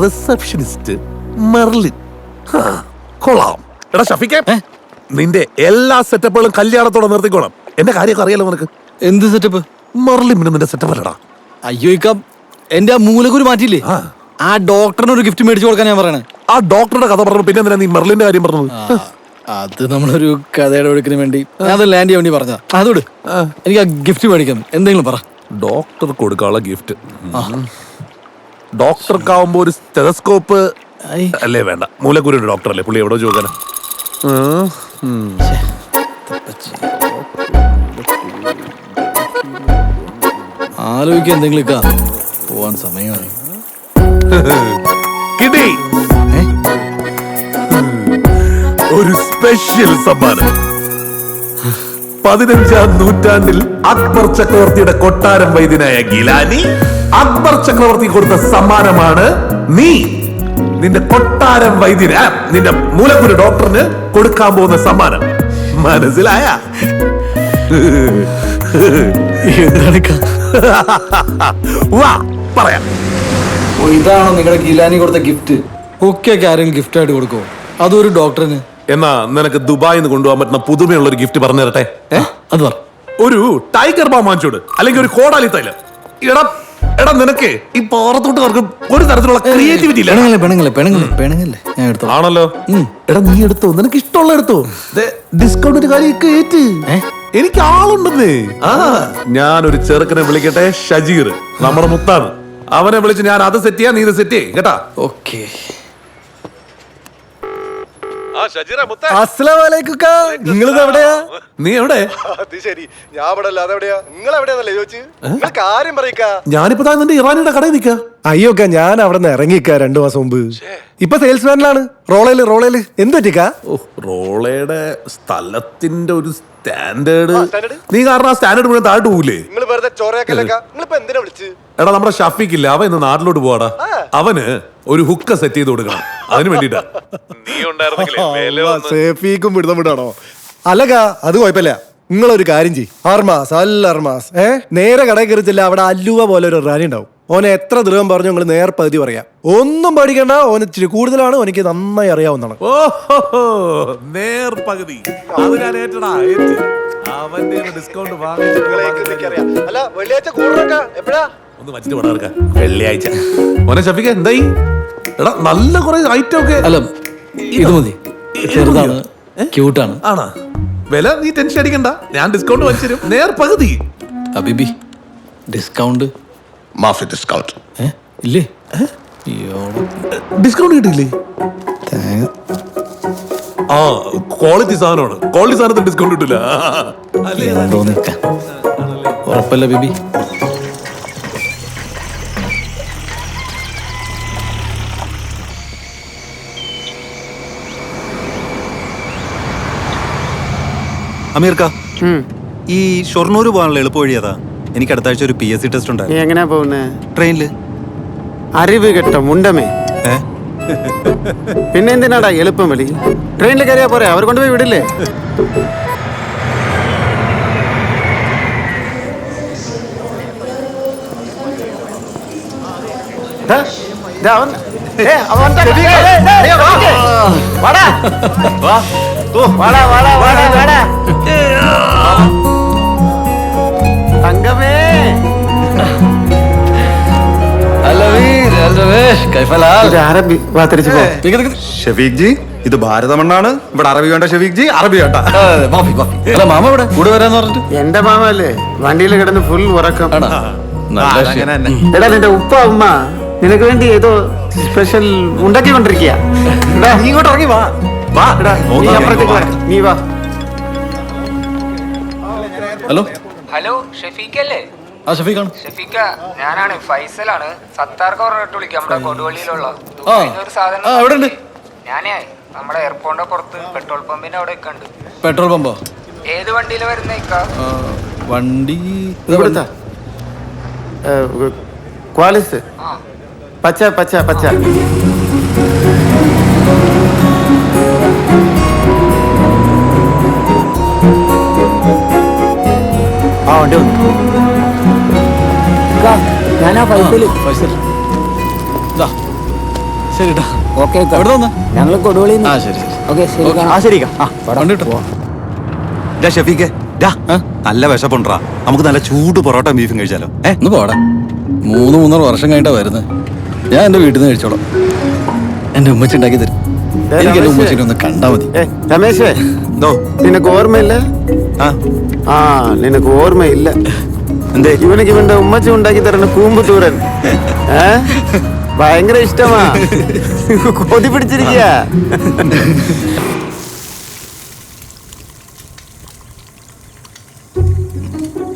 Receptionist Merlin. കൊള്ളാം. എടാ ഷഫീഖേ, നിന്റെ എല്ലാ സെറ്റപ്പുകളും കല്യാണത്തോടെ നിർത്തിക്കോളാം. എന്റെ കാര്യമൊക്കെ അറിയാലോ നിനക്ക്. എന്ത് സെറ്റപ്പ്? മെർലിൻ പിന്നെ നിന്റെ സെറ്റപ്പ് അല്ലടാ. അയ്യോ ഇക്ക, എന്റെ ആ മൂലക്കുരു മാറ്റിയില്ലേ, ആ ഡോക്ടറിന് ഒരു ഗിഫ്റ്റ് മേടിച്ചു കൊടുക്കാൻ ഞാൻ പറയണേ. ആ ഡോക്ടറുടെ കഥ പറഞ്ഞു, പിന്നെ എന്തിനാ നീ മെർലിന്റെ കാര്യം പറഞ്ഞത്? അത് നമ്മളൊരു കഥയുടെ ഒഴുക്കിന് വേണ്ടി അത് ലാൻഡ് ചെയ്യാൻ വേണ്ടി പറഞ്ഞ. അതോട് എനിക്ക് ആ ഗിഫ്റ്റ് മേടിക്കാം, എന്തെങ്കിലും പറ. ഡോക്ടർ കൊടുക്കാനുള്ള ഗിഫ്റ്റ്. ഡോക്ടർക്കാവുമ്പോ ഒരു സ്റ്റെതസ്കോപ്പ് അല്ലേ? വേണ്ട, മൂലക്കുരുന്റെ ഡോക്ടർ അല്ലേ പുള്ളി, എവിടെ ചോദിക്കാനാ? ആലോചിക്കാൻ എന്തെങ്കിലും പോവാൻ സമയമായി. കിട്ടി ഒരു സ്പെഷ്യൽ സമ്മാനം. 15-ാം നൂറ്റാണ്ടിൽ അക്ബർ ചക്രവർത്തിയുടെ കൊട്ടാരം വൈദ്യനായ ഗിലാനി അക്ബർ ചക്രവർത്തി കൊടുത്ത സമ്മാനമാണ് നീ നിന്റെ കൊട്ടാരം വൈദ്യന്, നിന്റെ മൂലക്കുരു ഡോക്ടറിന് കൊടുക്കാൻ പോകുന്ന സമ്മാനം. മനസ്സിലായ? പറയാം. ഇതാണോ നിങ്ങളുടെ ഗിലാനി കൊടുത്ത ഗിഫ്റ്റ്? ഒക്കെ ആരെങ്കിലും ഗിഫ്റ്റ് ആയിട്ട് കൊടുക്കുമോ? അതൊരു ഡോക്ടറിന്. എന്നാ നിനക്ക് ദുബായിൽ നിന്ന് കൊണ്ടുപോകാൻ പറ്റുന്ന പുതുമയുള്ള ഒരു ഗിഫ്റ്റ് പറഞ്ഞു തരട്ടെ. അത് പറ. ഒരു ടൈഗർ ബാം വാങ്ങിച്ചോട്, അല്ലെങ്കിൽ ഒരു കോടാലി തൈലം. എടാ എടാ, നിനക്ക് ഈ പാറത്തോട്ടുകാർക്ക് ഒരു തരത്തിലുള്ള ക്രിയേറ്റിവിറ്റി ഇല്ല. ഞാൻ എടുത്തോ. ആണല്ലോ. എടാ നീ എടുത്തോ, നിനക്ക് ഇഷ്ടമുള്ള എടുത്തോ. ഡിസ്കൗണ്ടിന്റെ കാര്യമൊക്കെ ഏറ്റ്. എനിക്ക് ആളുണ്ടെന്നേ. ഞാനൊരു ചെറുക്കനെ വിളിക്കട്ടെ, ഷജീർ, നമ്മുടെ മുത്താണ്. അവനെ വിളിച്ച് ഞാൻ അത് സെറ്റ് ചെയ്യാം, നീ ഇത് സെറ്റ് ചെയ്യ് കേട്ടാ. ഓക്കെ. നിങ്ങളിത് എവിടെയാ? നീ എവിടെ? ഞാനിപ്പോ നിന്റെ ഇറാനിയുടെ കടയിൽ നിൽക്കാ. അയ്യോക്ക, ഞാൻ അവിടെ നിന്ന് ഇറങ്ങിക്ക 2 മാസം മുമ്പ്. ഇപ്പൊ സെയിൽസ്മാനിലാണ്. റോളയില് എന്ത് പറ്റിക്കാ? റോളയുടെ സ്ഥലത്തിന്റെ ഒരു സ്റ്റാൻഡേർഡ്. നീ കാരണം ആ സ്റ്റാൻഡേർഡ് മുഴുവൻ താഴ്ത്തു പോവില്ലേ? എടാ നമ്മുടെ ഷഫീഖില്ല, അവൻ ഇന്ന് നാട്ടിലോട്ട് പോവാടാ. അവന് ഒരു ഹുക്ക സെറ്റ് ചെയ്ത് കൊടുക്കണം, അതിന് വേണ്ടിട്ടാ. സേഫിക്കും പിടുത്തം വിടാണോ? അല്ലക്ക, അത് കുഴപ്പമില്ല. നിങ്ങളൊരു കാര്യം ചെയ്യ്, അർമാസ് നേരെ കടയിൽ കയറിച്ചില്ല, അവിടെ അല്ലുവ പോലെ ഒരു റാലി ഉണ്ടാവും. ഓനെ എത്ര ദൃഹം പറഞ്ഞു നിങ്ങൾ നേർ പകുതി പറയാം. ഒന്നും പഠിക്കണ്ട, ഓന് ഇച്ചിരി കൂടുതലാണ്, എനിക്ക് നന്നായി അറിയാവുന്നതാണ്. ഓഹോ, നേർ പകുതി. അത് ഞാൻ ഏറ്റടാ, അവന്റെ ഡിസ്കൗണ്ട് ഒന്ന് വച്ചിട്ട് പടാർക്ക. വെള്ളിയാഴ്ച മോനെ ഷഫീഖ് എന്തായി? എടാ നല്ല കുറെ ഐറ്റം ഒക്കെ. അല്ല ഇത് മതി, ചെറുതാണ്, ക്യൂട്ടാണ്. ആണാ? വില നീ ടെൻഷൻ അടിക്കണ്ട, ഞാൻ ഡിസ്കൗണ്ട് വച്ചിരും. നേർ പകുതി. അബിബി ഡിസ്കൗണ്ട് മാഫി ഡിസ്കൗണ്ട് ഇല്ലേ? ഡിസ്കൗണ്ട് കിട്ടിയില്ലേ? ആ ക്വാളിറ്റി സാധനമാണ്. ക്വാളിറ്റി സാധനത്തിന് ഡിസ്കൗണ്ട് കിട്ടില്ല. ഉറപ്പല്ല ബിബി? അമീർക്ക, ഈ ഷൊർണൂർ പോകാനുള്ള എളുപ്പ വഴിയതാ. എനിക്ക് അടുത്ത ആഴ്ച ഒരു PSC ടെസ്റ്റ് ഉണ്ടായിരുന്നു. എങ്ങനെയാ പോകുന്നേ? ട്രെയിനില്. അറിവ് കേട്ടോ മുണ്ടമേ. പിന്നെ എന്തിനാടാ എളുപ്പം വിളി? ട്രെയിനിൽ കയറിയാ പോരെ, അവർ കൊണ്ടുപോയി വിടില്ലേ? തങ്കമേ, ഷഫീഖ് ജി, ഇത് ഭാരതമണ്ണാണ്. ഇവിടെ അറബി വേണ്ട ഷഫീഖ് ജി, അറബി വേണ്ട. മാമ ഇവിടെ കൂടെ വരാന്ന് പറഞ്ഞിട്ട്. എന്റെ മാമല്ലേ, വണ്ടിയിൽ കിടന്ന് ഫുൾ ഉറക്കം. എടാ നിന്റെ ഉപ്പ ഉമ്മ നിനക്ക് വേണ്ടി ഏതോ സ്പെഷ്യൽ ഉണ്ടാക്കിക്കൊണ്ടിരിക്കുക. നീ ഇങ്ങോട്ട് ഇറങ്ങി വാ. നീ അപ്പുറത്തേക്ക് വാ, നീ വാ. ഹലോ ഹലോ, ഷഫീഖ് അല്ലേ? ആ ഷഫീഖാണ്. ഷഫീഖ, ഞാനാണ് ഫൈസലാണ്. സത്താർക്ക് പറഞ്ഞിട്ട് വിളിക്കാം. നമ്മുടെ കൊടുവള്ളിയിലുള്ള ഒരു സാധനം എവിടെ ഉണ്ട്? ഞാനേ നമ്മുടെ എയർപോർട്ടിന്റെ പുറത്ത് പെട്രോൾ പമ്പിന്റെ അവിടെ ഒക്കെ ഉണ്ട്. പെട്രോൾ പമ്പോ? ഏത് വണ്ടിയില് വരുന്നേക്കാ? വണ്ടി ക്വാളിസ് പച്ച പച്ച പച്ച. ആ വണ്ടി ഞാനാ ഫൈസൽ. ശരിട്ടാ. ഓക്കെ എവിടെ വന്നാ? ഞങ്ങൾ കൊടുവള്ളി ആ ശരി ശരി. ഓക്കെ ശരി കാണാം. ആ ശരി വണ്ടി വിട്ടോ. ഷെഫീക്കെ നല്ല വിശപ്പുണ്ടാ, നമുക്ക് നല്ല ചൂട് പൊറോട്ട ബീഫും കഴിച്ചാലോ? ഒന്ന് പോടാ. 3-3.5 വർഷം കഴിഞ്ഞിട്ടാ വരുന്നത്. ഞാൻ എന്റെ വീട്ടിൽ നിന്ന് കഴിച്ചോളാം. എന്റെ ഉമ്മച്ചി ഉണ്ടാക്കി തരും. എനിക്ക് എന്റെ ഉമ്മച്ചിനെ ഒന്ന് കണ്ടാ മതി. രമേശേ, എന്തോ നിനക്ക് ഓർമ്മയില്ല? ആ നിനക്ക് ഓർമ്മയില്ല. എന്തേ? ഇവനക്ക് ഇവന്റെ ഉമ്മച്ചി ഉണ്ടാക്കി തരുന്ന കൂമ്പുത്തൂരൻ ഭയങ്കര ഇഷ്ടമാ. കൊതി പിടിച്ചിരിക്കുക.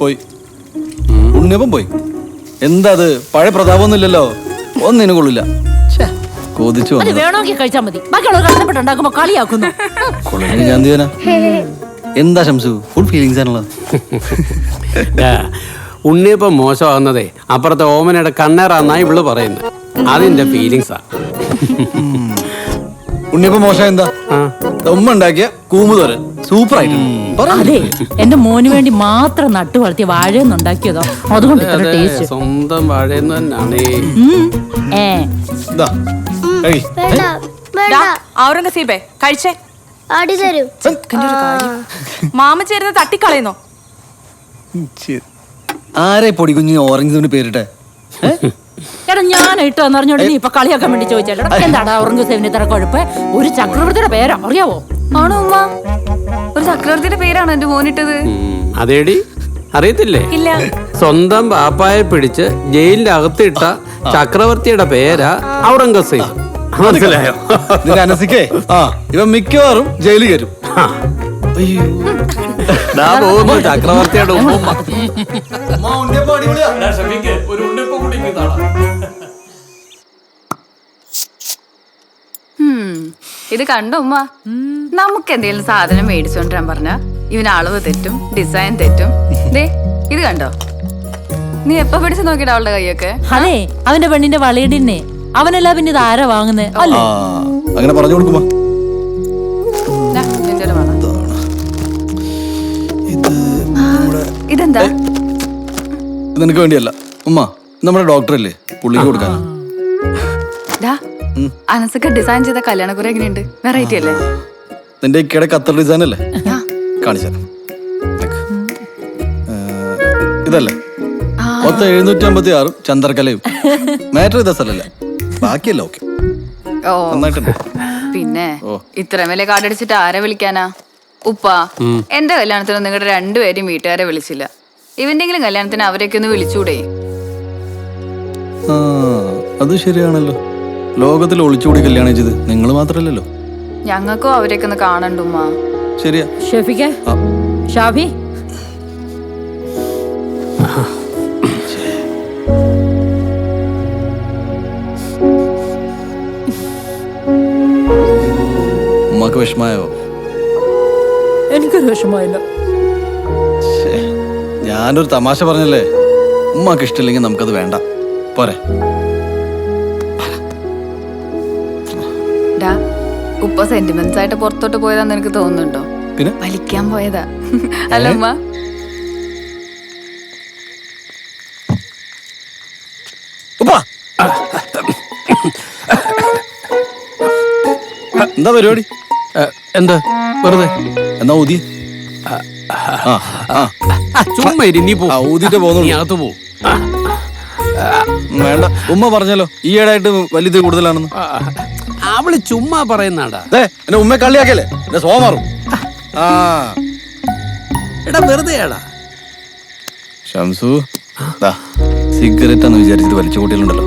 പോയി ഉണ്ണിയപ്പം പോയി. എന്താ അത്? പഴയ പ്രതാപമൊന്നും ഇല്ലല്ലോ. ഒന്നിനും കൊള്ളില്ല. കൊതിച്ചു അത് വേണമെങ്കിൽ കഴിച്ചാൽ മതി. ബാക്കിയുള്ളവർ കഷ്ടപ്പെട്ടുണ്ടാക്കുമ്പോ കളിയാക്കുന്നു. കൊള്ളില്ലെങ്കിൽ ഞാൻ ചെയ്യാനാ? എന്താ ശംസു, ഫുൾ ഫീലിങ്സ് ആണല്ലോ. ഉണ്ണിയപ്പം മോശമാകുന്നതേ അപ്പുറത്തെ ഓമനയുടെ കണ്ണേറാന്നാ ഇവള് പറയുന്നത്. അതിന്റെ ഫീലിങ്സാ. ഉണ്ണിയപ്പം മോശം എന്താ? ഉമ്മ ഉണ്ടാക്കിയ കൂമ്പ് തോരൻ സൂപ്പർ ആയിട്ടുണ്ട്. അതെ, എന്റെ മോന് വേണ്ടി മാത്രം നട്ടു വളർത്തിയ വാഴയൊന്നും ഉണ്ടാക്കിയതോ, അതുകൊണ്ട് ഇത്ര ടേസ്റ്റ്. സ്വന്തം വാഴയെന്ന് തന്നെയാണ്. ഔറംഗസീബേ കഴിച്ചേ. ആടി തരൂ. മാമ ചേരുന്ന തട്ടിക്കളയുന്നോ? ആരെ പൊടി കുഞ്ഞിന് ഓറഞ്ച് പേരിട്ടെ? എടാ ഞാൻ ഇട്ടെന്ന് അറിഞ്ഞോണ്ട് നീ ഇപ്പൊ കളിയാക്കാൻ വേണ്ടി ചോദിച്ചാലോ? എന്താടാ ഔറംഗസേബിന് ഇത്ര കുഴപ്പം? ഒരു ചക്രവർത്തിയുടെ പേരാ, അറിയാവോ? ആണോ ഉമ്മ? ഒരു ചക്രവർത്തിയുടെ പേരാണോ എന്റെ മോനിട്ടത്? അതേടി, അറിയത്തില്ലേ? ഇല്ല. സ്വന്തം പാപ്പായെ പിടിച്ച് ജയിലിന്റെ അകത്തിട്ട ചക്രവർത്തിയുടെ പേരാ ഔറംഗസീബ്. മനസ്സിലായോ? അനസിക്കേ ഇവൻ മിക്കവാറും ജയിലിൽ കയറും. ചക്രവർത്തിയുടെ ഉമ്മ. ഇത് കണ്ടോ ഉമ്മ? നമുക്ക് എന്തെങ്കിലും സാധനം മേടിച്ചോണ്ടിരാൻ പറഞ്ഞ ഇവന് അളവ് തെറ്റും, ഡിസൈൻ തെറ്റും. ദേ ഇത് കണ്ടോ? നീ എപ്പ പിടിച്ച് നോക്കിയിട്ട് അവളുടെ കൈയൊക്കെ? അതെ, അവന്റെ പെണ്ണിന്റെ വളയിടിന്നെ. അവനല്ല പിന്നെ ഇത് ആരാ വാങ്ങുന്നത്? അല്ലേ? അങ്ങനെ പറഞ്ഞു കൊടുക്കുമ്പോ ഇതെന്താ? നിനക്ക് വേണ്ടിയല്ല ഉമ്മ, നമ്മുടെ ഡോക്ടറല്ലേ, പുള്ളിക്ക് കൊടുക്കാൻ. അനസൊക്കെ ഡിസൈൻ ചെയ്ത കല്യാണക്കുറി എങ്ങനെയുണ്ട്? വെറൈറ്റി അല്ലേ? നിന്റെ ഇക്കയുടെ ഖത്തർ ഡിസൈൻ അല്ലേ? കാണിച്ചാ ഇതല്ലേ? 756 ചന്ദ്രകലയും മാറ്റർ ചെയ്ത സ്ഥലല്ലേ, ബാക്കിയല്ല. ഓക്കെ, നന്നായിട്ടുണ്ട്. പിന്നെ ഇത്രയും വലിയ കാർഡടിച്ചിട്ട് ആരെ വിളിക്കാനാ? ഉപ്പ, എന്റെ കല്യാണത്തിന് നിങ്ങളുടെ രണ്ടുപേരും വീട്ടുകാരെ വിളിച്ചില്ല. ഇവന്റെങ്കിലും കല്യാണത്തിന് അവരെയൊക്കെ ഒന്ന് വിളിച്ചൂടെ? അത് ശരിയാണല്ലോ. ലോകത്തിൽ ഒളിച്ചുകൂടി കല്യാണം ചെയ്ത് നിങ്ങൾ മാത്രല്ലല്ലോ. ഞങ്ങൾക്കും അവരെയൊക്കെ ഒന്ന് കാണണ്ടുമ്മ. ശരിയാ. ഷെഫിക്ക്, ഷാഫി, ഉമ്മക്ക് വിഷമായോ? എനിക്കൊരു വിഷമമില്ല. ഞാനൊരു തമാശ പറഞ്ഞല്ലേ. ഉമ്മക്ക് ഇഷ്ടമില്ലെങ്കിൽ നമുക്കത് വേണ്ട, പോരെ? ഉപ്പ സെന്റിമെന്റ്സ് ആയിട്ട് പുറത്തോട്ട് പോയതാന്ന് എനിക്ക് തോന്നുന്നുണ്ടോ? പിന്നെ വലിക്കാൻ പോയതാ അല്ലമ്മ? എന്താ പരിപാടി? എന്താ വെറുതെ? എന്നാ ഊതി. ചുമ്മാ നീ ഊതിട്ട് അകത്ത് പോ. വേണ്ട, ഉമ്മ പറഞ്ഞല്ലോ ഈയിടെയായിട്ട് വലിയത് കൂടുതലാണെന്ന്. അവള് ചുമ്മാ പറയുന്നാടാ. എന്നെ ഉമ്മ കളിയാക്കല്ലേ, എന്റെ സോമാറും. എടാ വെറുതെയാടാ. ഷംസു, സിഗരറ്റ് എന്ന് വിചാരിച്ചിട്ട് വലിച്ചു കൂട്ടിയിട്ടുണ്ടല്ലോ.